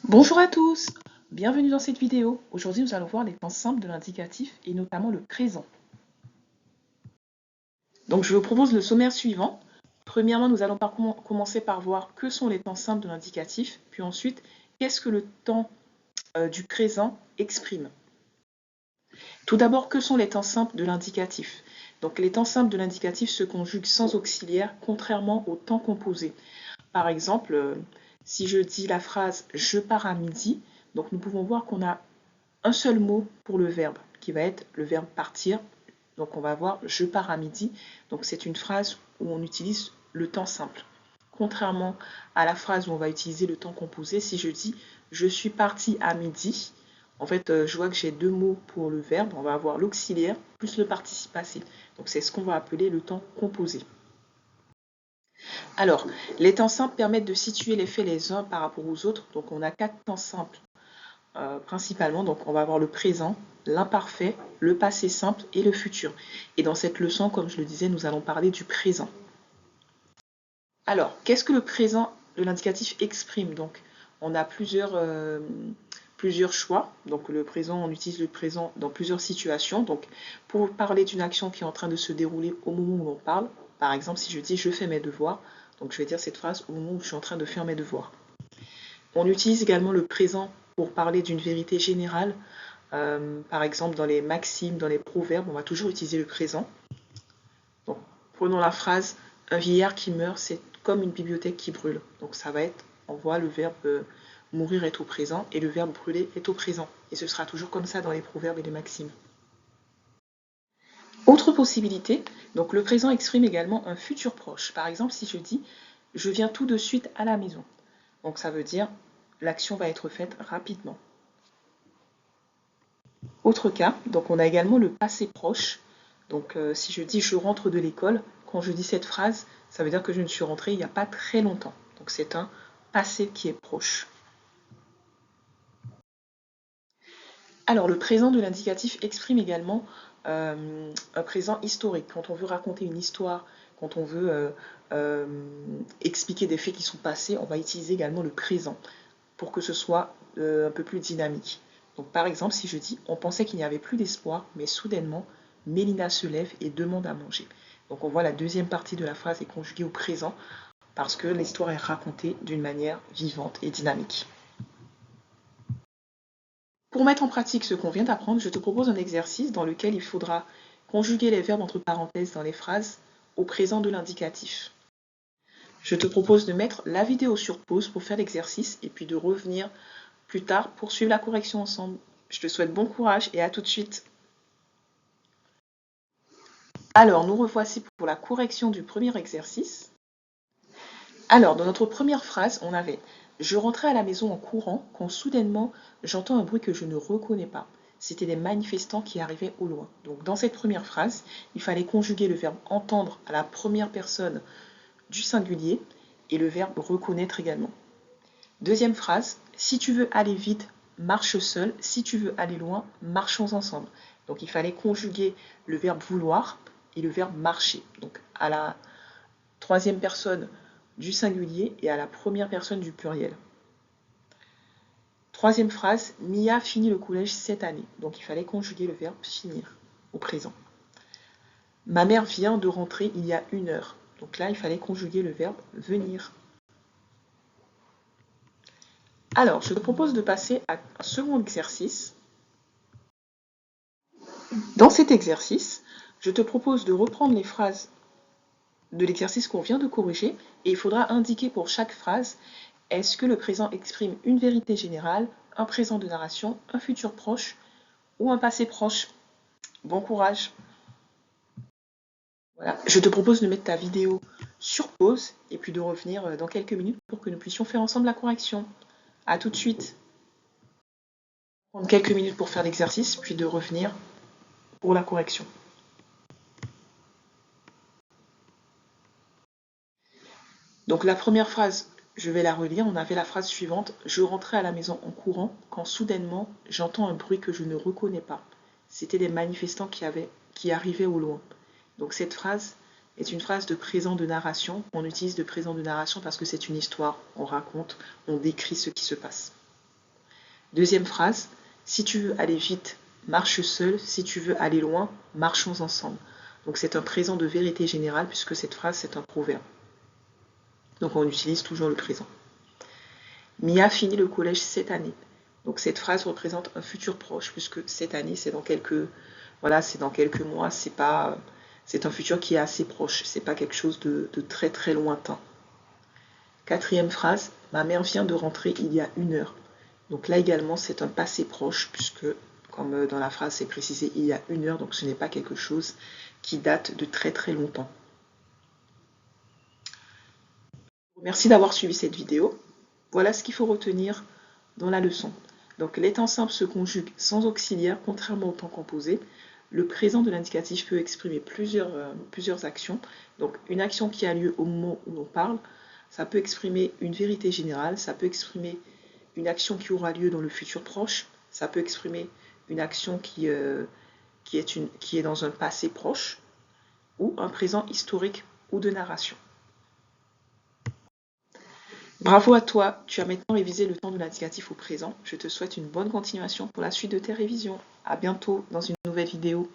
Bonjour à tous, bienvenue dans cette vidéo. Aujourd'hui, nous allons voir les temps simples de l'indicatif et notamment le présent. Donc, je vous propose le sommaire suivant. Premièrement, nous allons commencer par voir que sont les temps simples de l'indicatif, puis ensuite, qu'est-ce que le temps du présent exprime. Tout d'abord, que sont les temps simples de l'indicatif? Donc, les temps simples de l'indicatif se conjuguent sans auxiliaire, contrairement aux temps composés. Par exemple, si je dis la phrase « je pars à midi », donc nous pouvons voir qu'on a un seul mot pour le verbe, qui va être le verbe partir. Donc on va voir « je pars à midi ». Donc c'est une phrase où on utilise le temps simple. Contrairement à la phrase où on va utiliser le temps composé, si je dis « je suis parti à midi », en fait, je vois que j'ai deux mots pour le verbe. On va avoir l'auxiliaire plus le participe passé. Donc c'est ce qu'on va appeler le temps composé. Alors, les temps simples permettent de situer les faits les uns par rapport aux autres. Donc on a 4 temps simples principalement. Donc on va avoir le présent, l'imparfait, le passé simple et le futur. Et dans cette leçon, comme je le disais, nous allons parler du présent. Alors, qu'est-ce que le présent de l'indicatif exprime? Donc, on a plusieurs choix. Donc, le présent, on utilise le présent dans plusieurs situations. Donc, pour parler d'une action qui est en train de se dérouler au moment où l'on parle, par exemple, si je dis « je fais mes devoirs », donc je vais dire cette phrase au moment où je suis en train de faire mes devoirs. On utilise également le présent pour parler d'une vérité générale. Par exemple, dans les maximes, dans les proverbes, on va toujours utiliser le présent. Donc, prenons la phrase « un vieillard qui meurt, c'est comme une bibliothèque qui brûle ». Donc ça va être, on voit le verbe mourir est au présent et le verbe brûler est au présent. Et ce sera toujours comme ça dans les proverbes et les maximes. Autre possibilité, donc le présent exprime également un futur proche. Par exemple, si je dis « je viens tout de suite à la maison ». Donc ça veut dire l'action va être faite rapidement. Autre cas, donc on a également le passé proche. Donc si je dis je rentre de l'école, quand je dis cette phrase, ça veut dire que je ne suis rentrée il n'y a pas très longtemps. Donc c'est un passé qui est proche. Alors le présent de l'indicatif exprime également un présent historique. Quand on veut raconter une histoire, quand on veut expliquer des faits qui sont passés, on va utiliser également le présent pour que ce soit un peu plus dynamique. Donc par exemple, si je dis « on pensait qu'il n'y avait plus d'espoir, mais soudainement, Mélina se lève et demande à manger ». Donc on voit la deuxième partie de la phrase est conjuguée au présent parce que l'histoire est racontée d'une manière vivante et dynamique. Pour mettre en pratique ce qu'on vient d'apprendre, je te propose un exercice dans lequel il faudra conjuguer les verbes entre parenthèses dans les phrases au présent de l'indicatif. Je te propose de mettre la vidéo sur pause pour faire l'exercice et puis de revenir plus tard pour suivre la correction ensemble. Je te souhaite bon courage et à tout de suite. Alors, nous revoici pour la correction du premier exercice. Alors, dans notre première phrase, on avait « Je rentrais à la maison en courant quand soudainement j'entends un bruit que je ne reconnais pas. C'était des manifestants qui arrivaient au loin. » Donc, dans cette première phrase, il fallait conjuguer le verbe « entendre » à la première personne du singulier et le verbe « reconnaître » également. Deuxième phrase, si tu veux aller vite, marche seul. Si tu veux aller loin, marchons ensemble. Donc il fallait conjuguer le verbe vouloir et le verbe marcher. Donc à la troisième personne du singulier et à la première personne du pluriel. Troisième phrase, Mia finit le collège cette année. Donc il fallait conjuguer le verbe finir au présent. Ma mère vient de rentrer il y a 1 heure. Donc là, il fallait conjuguer le verbe venir. Alors, je te propose de passer à un second exercice. Dans cet exercice, je te propose de reprendre les phrases de l'exercice qu'on vient de corriger et il faudra indiquer pour chaque phrase est-ce que le présent exprime une vérité générale, un présent de narration, un futur proche ou un passé proche. Bon courage! Voilà. Je te propose de mettre ta vidéo sur pause et puis de revenir dans quelques minutes pour que nous puissions faire ensemble la correction. A tout de suite! Prendre quelques minutes pour faire l'exercice puis de revenir pour la correction. Donc la première phrase, je vais la relire. On avait la phrase suivante. Je rentrais à la maison en courant quand soudainement j'entends un bruit que je ne reconnais pas. C'était des manifestants qui arrivaient au loin. Donc cette phrase est une phrase de présent de narration. On utilise de présent de narration parce que c'est une histoire. On raconte, on décrit ce qui se passe. Deuxième phrase, si tu veux aller vite, marche seul. Si tu veux aller loin, marchons ensemble. Donc c'est un présent de vérité générale puisque cette phrase, c'est un proverbe. Donc on utilise toujours le présent. Mia finit le collège cette année. Donc cette phrase représente un futur proche puisque cette année, c'est dans quelques mois, c'est un futur qui est assez proche, c'est pas quelque chose de très très lointain. Quatrième phrase, ma mère vient de rentrer il y a 1 heure. Donc là également, c'est un passé proche puisque, comme dans la phrase c'est précisé il y a 1 heure, donc ce n'est pas quelque chose qui date de très très longtemps. Merci d'avoir suivi cette vidéo. Voilà ce qu'il faut retenir dans la leçon. Donc les temps simples se conjuguent sans auxiliaire, contrairement au temps composé. Le présent de l'indicatif peut exprimer plusieurs actions. Donc une action qui a lieu au moment où l'on parle, ça peut exprimer une vérité générale, ça peut exprimer une action qui aura lieu dans le futur proche, ça peut exprimer une action qui est dans un passé proche, ou un présent historique ou de narration. Bravo à toi, tu as maintenant révisé le temps de l'indicatif au présent. Je te souhaite une bonne continuation pour la suite de tes révisions. À bientôt dans une nouvelle vidéo.